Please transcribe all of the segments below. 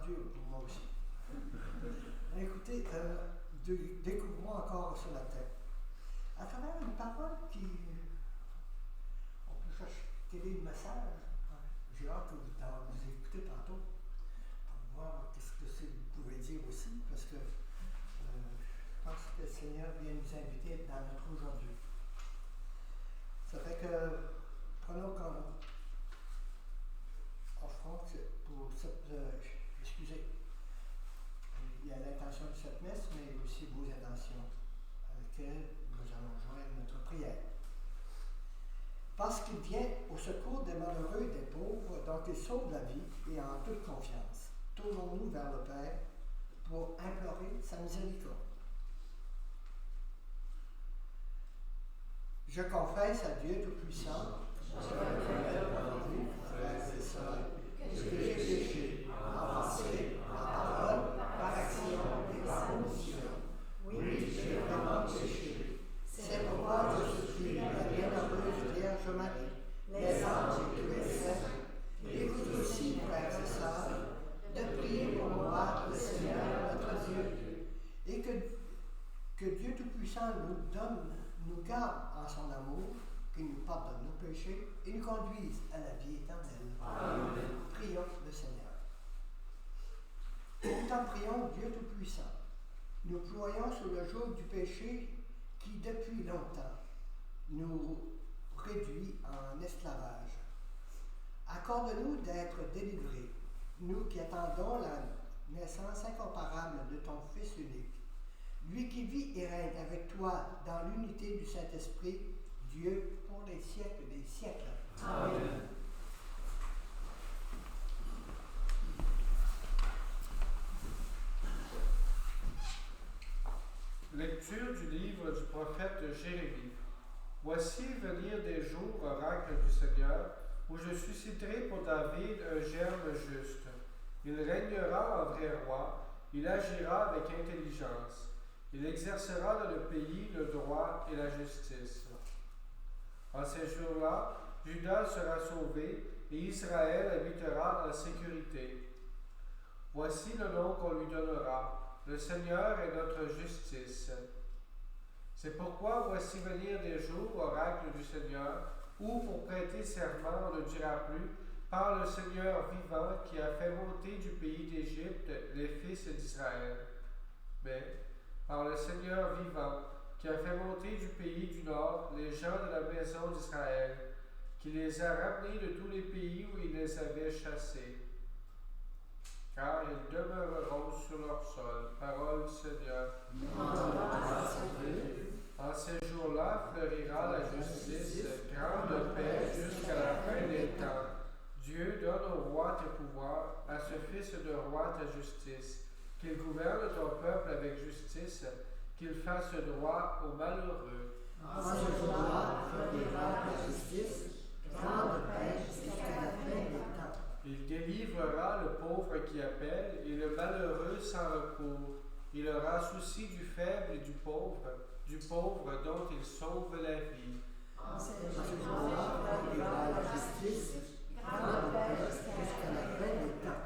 dur pour moi aussi. Écoutez, découvrons encore ce matin, à travers une parole qui. On peut chercher quel est le message. J'ai hâte que vous écoutez tantôt pour voir qu'est-ce que vous pouvez dire aussi, parce que je pense que le Seigneur vient nous inviter dans notre aujourd'hui. Ça fait que prenons comme offrande pour cette. Excusez, il y a l'intention de cette messe, mais aussi vos intentions, avec lesquelles nous allons joindre notre prière. Parce qu'il vient au secours des malheureux et des pauvres, dont il sauve la vie, et en toute confiance, tournons-nous vers le Père pour implorer sa miséricorde. Je confesse à Dieu Tout-Puissant, que j'ai péché en pensée, en parole, par action et par omission. Oui, j'ai vraiment péché. C'est pourquoi je supplie la bienheureuse Vierge Marie, les anges et tous les saints, écoute aussi, frères et sœurs, de prier pour moi, le Seigneur notre Dieu, et que Dieu Tout-Puissant nous garde en son amour, qu'il nous pardonne nos péchés et nous conduise à la vie éternelle. Amen. Prions le Seigneur. Pourtant, prions Dieu Tout-Puissant. Nous ployons sur le joug du péché qui, depuis longtemps, nous réduit en esclavage. Accorde-nous d'être délivrés, nous qui attendons la naissance incomparable de ton Fils unique, lui qui vit et règne avec toi dans l'unité du Saint-Esprit, Dieu pour les siècles des siècles. Amen. Lecture du livre du prophète Jérémie. Voici venir des jours, oracle du Seigneur, où je susciterai pour David un germe juste. Il régnera en vrai roi, il agira avec intelligence. Il exercera dans le pays le droit et la justice. En ces jours-là, Juda sera sauvé et Israël habitera en sécurité. Voici le nom qu'on lui donnera. Le Seigneur est notre justice. C'est pourquoi voici venir des jours, oracle du Seigneur, où pour prêter serment on ne dira plus, par le Seigneur vivant qui a fait monter du pays d'Égypte les fils d'Israël. Mais par le Seigneur vivant qui a fait monter du pays du nord les gens de la maison d'Israël, qui les a ramenés de tous les pays où il les avait chassés. Car ils demeureront sur leur sol. Parole du Seigneur. En ces jours-là fleurira la justice, grande paix jusqu'à la fin des temps. Dieu donne au roi tes pouvoirs, à ce fils de roi ta justice, qu'il gouverne ton peuple avec justice, qu'il fasse droit aux malheureux. En ce jour-là fleurira la justice, grande paix jusqu'à la fin des temps. Il délivrera le pauvre qui appelle et le malheureux sans recours. Il aura souci du faible et du pauvre dont il sauve la vie. En ce jour-là fleurira la justice, grande paix jusqu'à la fin des temps.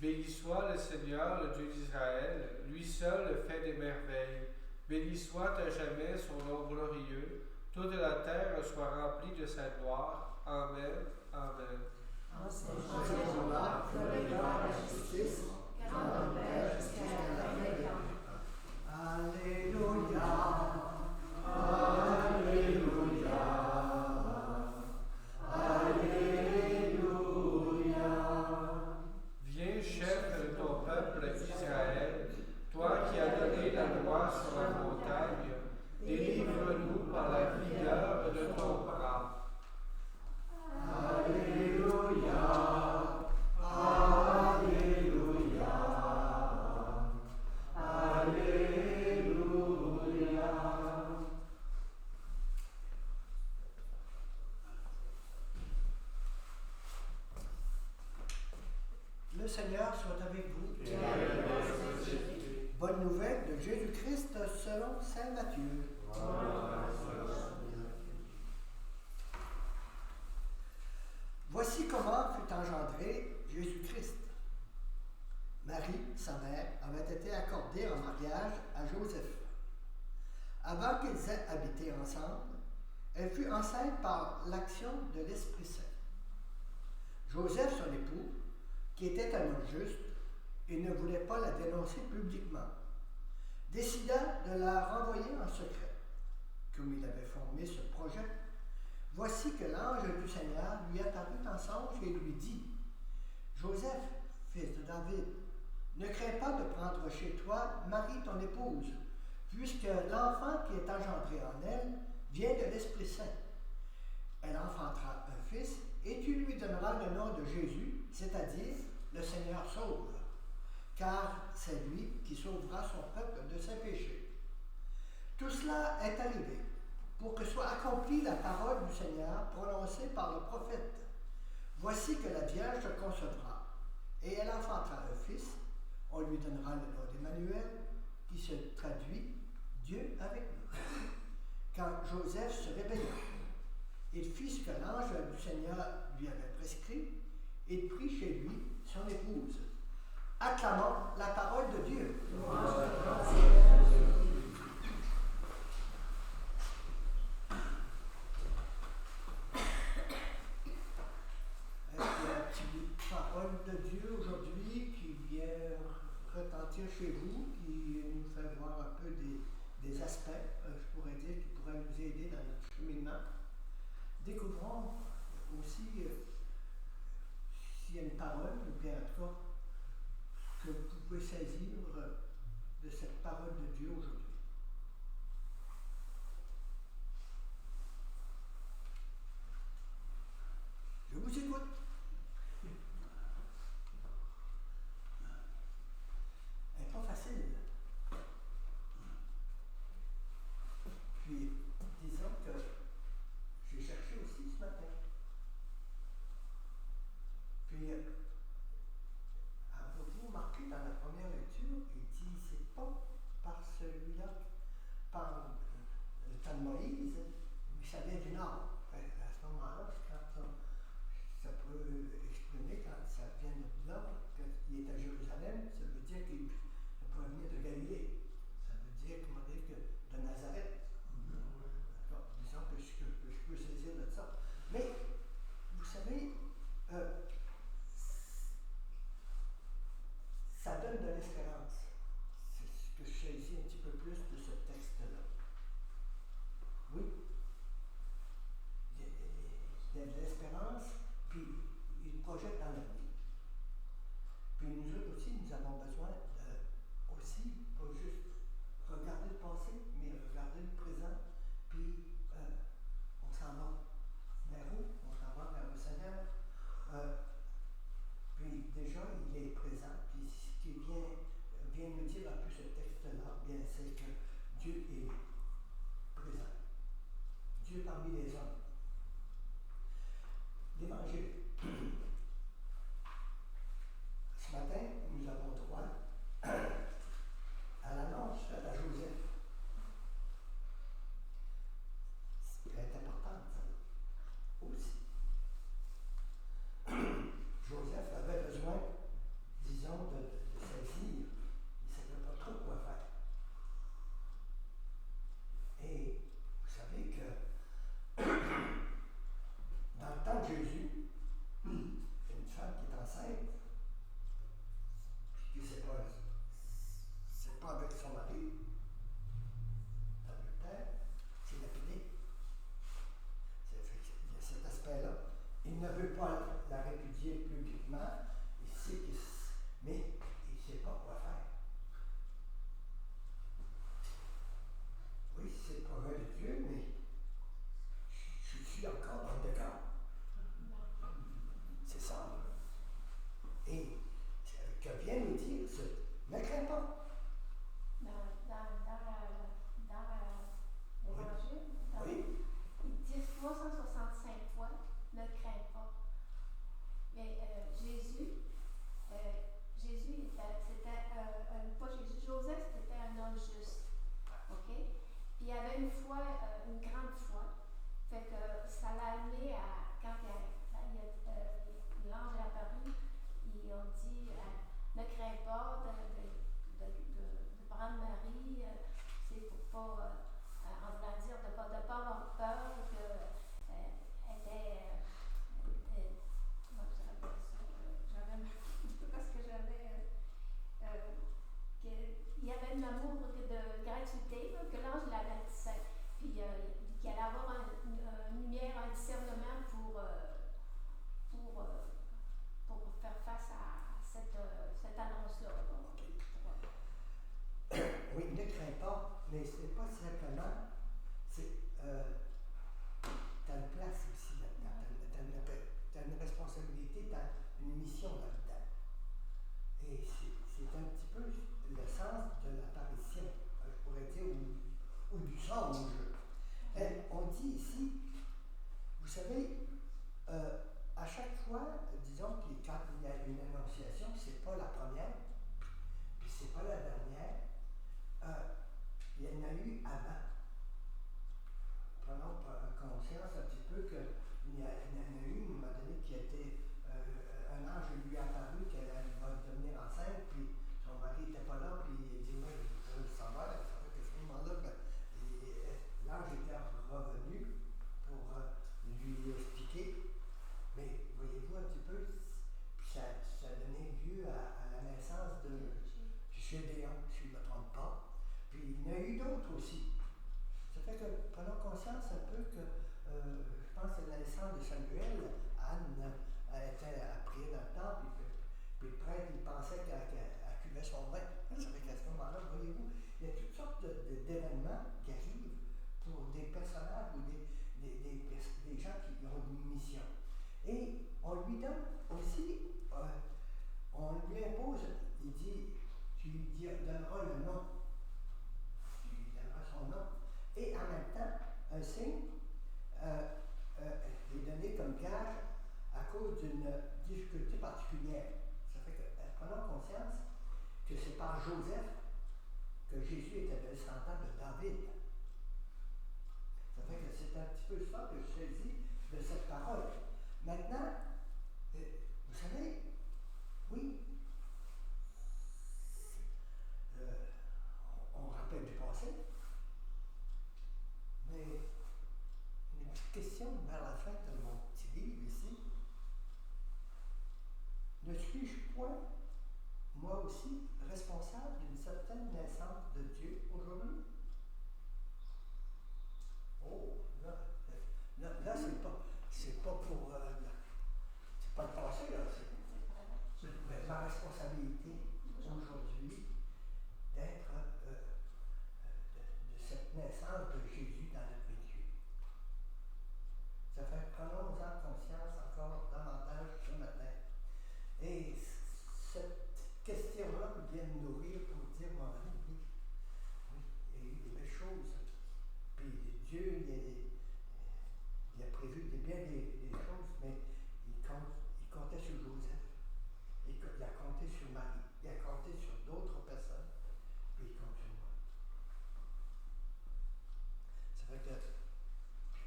Béni soit le Seigneur, le Dieu d'Israël, lui seul fait des merveilles. Béni soit à jamais son nom glorieux. Toute la terre soit remplie de sa gloire. Amen. Amen. En ce jour-là fleurira la justice, grande paix jusqu'à la fin des temps. Alléluia, Alléluia, Alléluia. Viens, chef de ton peuple Israël, toi qui as donné la loi sur la montagne, délivre-nous par la vigueur de ton bras. Alléluia, Alléluia, Alléluia. Le Seigneur soit avec vous. Bonne nouvelle de Jésus-Christ selon saint Matthieu. Voici comment fut engendré Jésus-Christ. Marie, sa mère, avait été accordée en mariage à Joseph. Avant qu'ils aient habité ensemble, elle fut enceinte par l'action de l'Esprit Saint. Joseph, son époux, qui était un homme juste et ne voulait pas la dénoncer publiquement, décida de la renvoyer en secret. Comme il avait formé ce projet, voici que l'ange du Seigneur lui apparut en songe et lui dit: Joseph, fils de David, ne crains pas de prendre chez toi Marie ton épouse, puisque l'enfant qui est engendré en elle vient de l'Esprit Saint. Elle enfantera un fils et tu lui donneras le nom de Jésus, c'est-à-dire le Seigneur sauve, car c'est lui qui sauvera son peuple de ses péchés. Tout cela est arrivé pour que soit accomplie la parole du Seigneur prononcée par le prophète. Voici que la Vierge concevra, et elle enfantera un fils. On lui donnera le nom d'Emmanuel, qui se traduit Dieu avec nous. Quand Joseph se réveilla, il fit ce que l'ange du Seigneur lui avait prescrit et prit chez lui son épouse. Acclamons la parole de Dieu. Parole de Dieu aujourd'hui qui vient retentir chez vous, qui nous fait voir un peu des aspects, je pourrais dire, qui pourraient nous aider dans notre cheminement. Découvrons aussi s'il y a une parole, ou bien en tout cas, que vous pouvez saisir de cette parole de Dieu aujourd'hui. Je vous écoute. Pas facile. Puis, disons que j'ai cherché aussi ce matin. Puis, avez-vous remarqué dans la première lecture, il dit c'est pas par celui-là, par le temps de Moïse, mais ça vient du Nord. À ce moment-là, quand ça peut exprimer, quand ça vient du Nord, qu'il est à Jérusalem, ça veut dire qu'il peut venir de Galilée. Ça veut dire, comment dire, que de Nazareth. Disons que je peux saisir de ça. Mais, vous savez, ça donne de l'espérance. C'est ce que je saisis un petit peu plus de ce texte-là. Oui. Il y a de l'espérance, puis il projette dans l'avenir. Puis nous autres aussi, nous avons besoin aussi, pas juste regarder le passé, mais regarder le présent, puis on s'en va vers où? On s'en va vers le Seigneur. Puis déjà, il est présent, puis ce qui vient nous dire un peu ce texte-là, bien c'est que mais c'est pas simplement, c'est t'as une place aussi là-dedans, t'as une responsabilité, t'as une mission là-dedans. Et c'est un petit peu le sens de l'apparition, je pourrais dire, ou du songe. On dit ici, vous savez, à chaque fois, disons que quand il y a une annonciation, c'est pas la première, puis c'est pas la dernière, il y en a eu avant. Prenons conscience un petit peu qu'il y en a eu, à un moment donné, qui était un ange lui a apparu qu'elle va devenir enceinte, puis son mari n'était pas là, puis il dit moi je veux le savoir. Ça fait que à ce moment-là, l'ange était revenu pour lui expliquer. Mais voyez-vous un petit peu, ça a donné lieu à la naissance de Gédéon, si je ne me trompe pas. Puis il y en a eu d'autres aussi. Ça fait que prenons conscience un peu que, je pense que la naissance de Samuel, Anne était priée dans le temple, puis le prêtre il pensait qu'elle cuvait son vin. Ça fait qu'à ce moment-là, voyez-vous, il y a toutes sortes d'événements qui arrivent pour des personnages ou des gens qui ont une mission. Et on lui donne aussi, on lui impose, il dit, tu lui donneras le nom, tu lui donneras son nom. Et en même temps, un signe est donné comme gage à cause d'une difficulté particulière. Ça fait que prenons conscience que c'est par Joseph que Jésus était le descendant de David. Ça fait que c'est un petit peu ça que je saisis de cette parole. Maintenant, vous savez, oui, on rappelle du passé, mais une petite question vers la fin de mon petit livre ici. Ne suis-je point, moi aussi, responsable d'une certaine naissance de Dieu aujourd'hui? Oh, là c'est pas pour, c'est pas le passé, là, c'est ma responsabilité aujourd'hui d'être de cette naissance de Jésus dans notre milieu. Ça fait prenons-en conscience encore davantage ce matin. Et cette question-là vient me nourrir pour dire, mon ami, oui, il y a eu des belles choses. Puis Dieu, il a prévu bien des choses, mais il comptait sur Joseph. Il a compté sur Marie. Il a compté sur d'autres personnes. Puis il compte sur moi. Ça fait que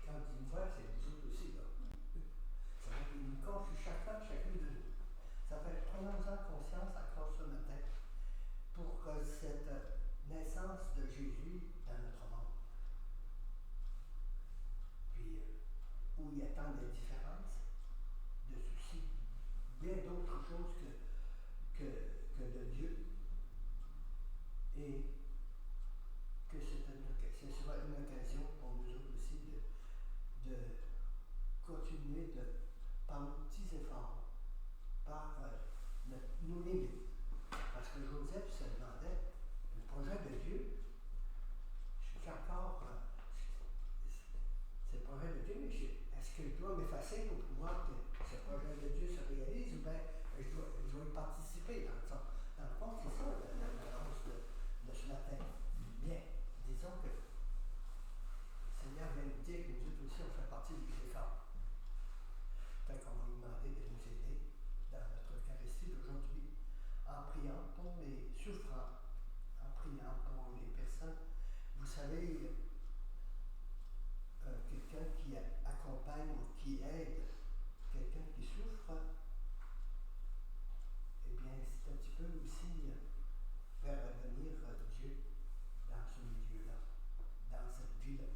quand il dit moi, c'est vous autres aussi, là. Ça fait qu'il compte sur chacune de nous. Ça fait prenons-en conscience encore ce matin pour que cette naissance de Jésus dans notre monde, puis où il y a tant de différences, de soucis, bien d'autres choses que de Dieu, et que ce sera une occasion pour nous autres aussi de continuer par nos petits efforts, par nos limites. Parce que Joseph se demandait, le projet de Dieu, je suis encore, c'est le projet de Dieu, mais est-ce que je dois m'effacer pour pouvoir que ce projet de Dieu se réalise, ou bien je dois y participer dans le fond? Dans le fond, c'est ça l'annonce de ce matin. Bien, disons que le Seigneur vient nous dire que nous aussi on fait partie du effort. Fait qu'on va lui demander de nous aider dans notre Eucharistie d'aujourd'hui, en priant pour les souffrants, en priant pour les personnes. Vous savez, quelqu'un qui accompagne ou qui aide quelqu'un qui souffre, eh bien, c'est un petit peu aussi faire revenir Dieu dans ce milieu-là, dans cette vie-là.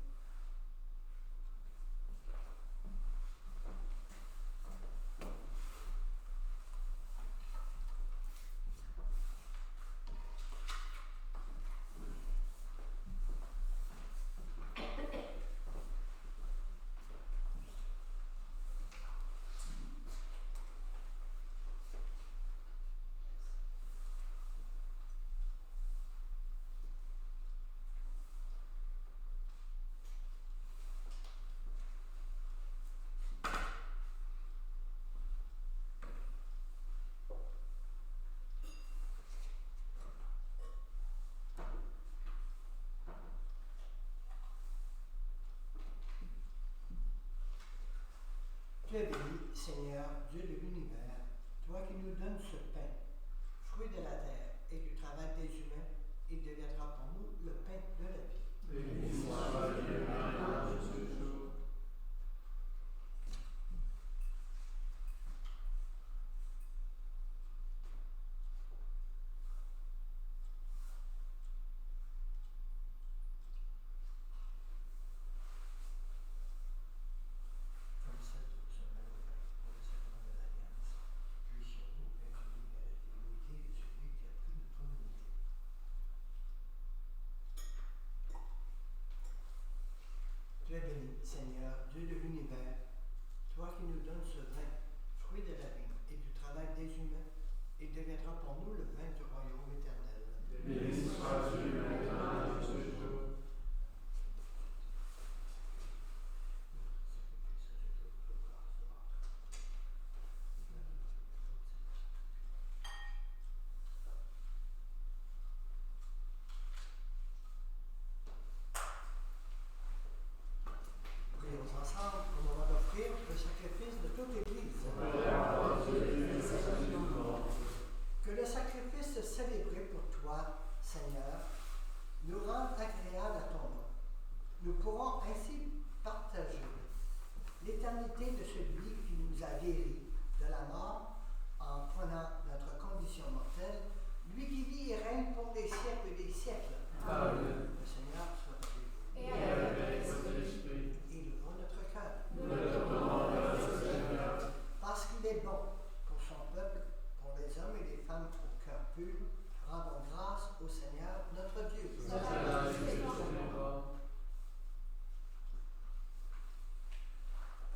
au Seigneur notre Dieu.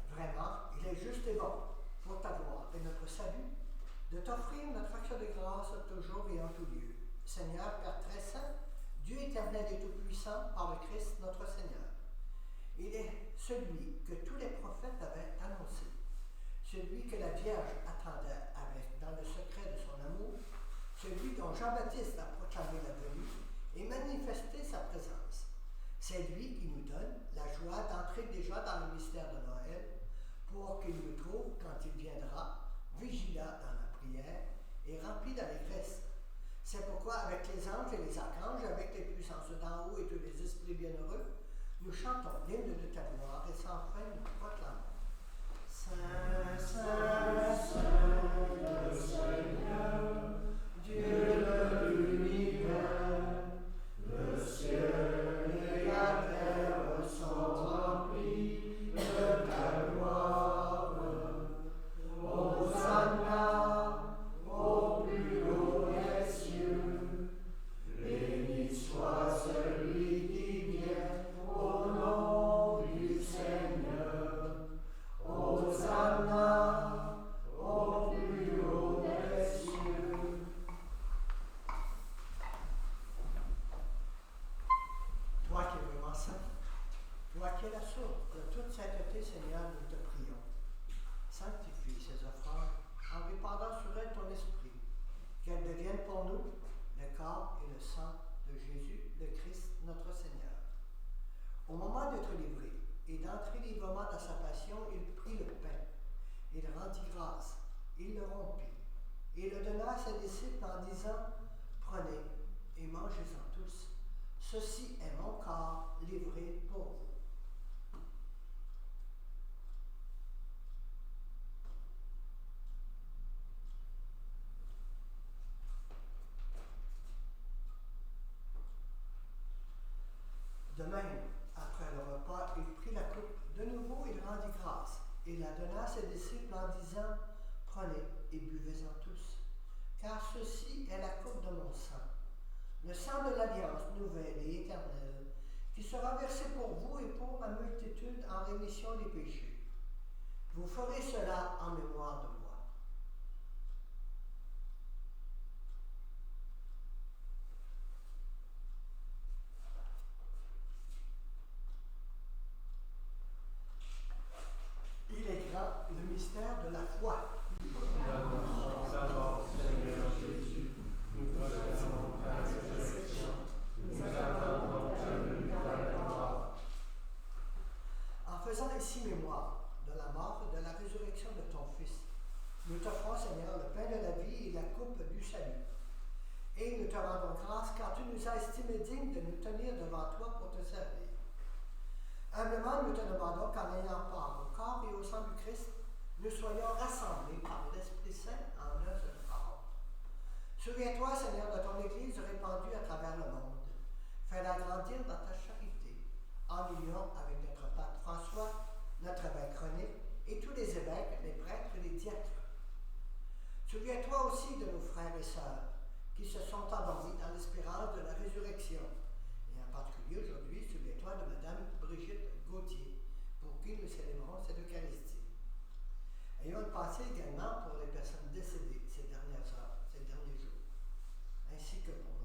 Vraiment, il est juste et bon, pour ta gloire et notre salut, de t'offrir notre action de grâce toujours et en tout lieu. Seigneur, Père très saint, Dieu éternel et tout-puissant, par le Christ notre Seigneur. Il est celui que tous les prophètes avaient annoncé, celui que la Vierge attendait avec dans le secret de son amour, celui dont Jean-Baptiste a proclamé la venue et manifesté sa présence. C'est lui qui nous donne la joie d'entrer déjà dans le mystère de Noël, pour qu'il nous trouve, quand il viendra, vigilants dans la prière et remplis d'allégresse. C'est pourquoi, avec les anges et les archanges, avec les puissances d'en haut et tous les esprits bienheureux, nous chantons l'hymne de ta gloire et sans fin nous proclamons. Saint, Saint, Saint, le Seigneur, Dieu de l'univers, le ciel et la terre sont remplis de ta gloire. Hosanna au plus haut des cieux, béni soit celui qui vient au nom du Seigneur. Hosanna au plus haut des cieux. Toi qui es vraiment saint, toi qui es la source de toute sainteté, Seigneur, nous te prions. Sanctifie ces offrandes en répandant sur elles ton esprit, qu'elles deviennent pour nous le corps et le sang de Jésus, le Christ, notre Seigneur. Au moment d'être livré et d'entrer librement dans sa passion, il prit le pain, il rendit grâce, il le rompit, et le donna à ses disciples en disant, prenez et mangez-en tous, ceci est mon corps livré pour vous. De même, après le repas, il prit la coupe. De nouveau, il rendit grâce et la donna à ses disciples en disant, prenez et buvez-en tous, car ceci est la coupe de mon sang, le sang de l'alliance nouvelle et éternelle, qui sera versé pour vous et pour la multitude en rémission des péchés. Vous ferez cela en mémoire de moi. Il est grand, le mystère de la foi. Seigneur Jésus, nous proclamons ta résurrection, nous attendons ta venue dans la gloire. En faisant ici mémoire de la mort et de la résurrection de ton Fils, nous t'offrons, Seigneur, le pain de la vie et la coupe du salut. Et nous te rendons grâce car tu nous as estimés dignes de nous tenir devant toi pour te servir. Humblement, nous te demandons qu'en ayant part au corps et au sang du Christ, nous soyons rassemblés par l'Esprit Saint en un seul corps. Souviens-toi, Seigneur, de ton Église répandue à travers le monde. Fais-la grandir dans ta charité, en union avec notre Pape François, notre évêque René, et tous les évêques, les prêtres et les diacres. Souviens-toi aussi de nos frères et sœurs qui se sont endormis dans l'espérance de la résurrection. Et en particulier aujourd'hui, souviens-toi de Madame Brigitte Gauthier, pour qui nous célébrons cette Eucharistie. Ayons une pensée également pour les personnes décédées ces dernières heures, ces derniers jours, ainsi que pour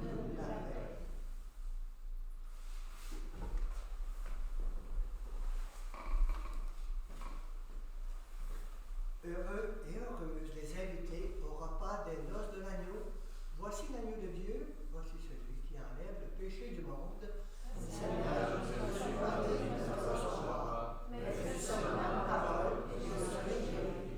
donne-nous la paix. Heureux et heureuses les invités au repas des noces de l'agneau. Voici l'agneau de Dieu, voici celui qui enlève le péché du monde. Seigneur, je ne suis pas digne de te recevoir, mais fais seulement la parole et je serai guéri.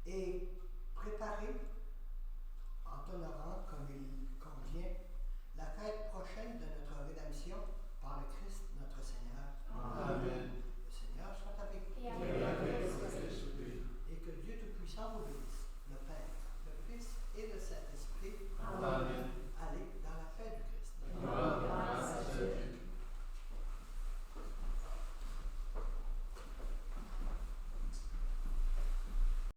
et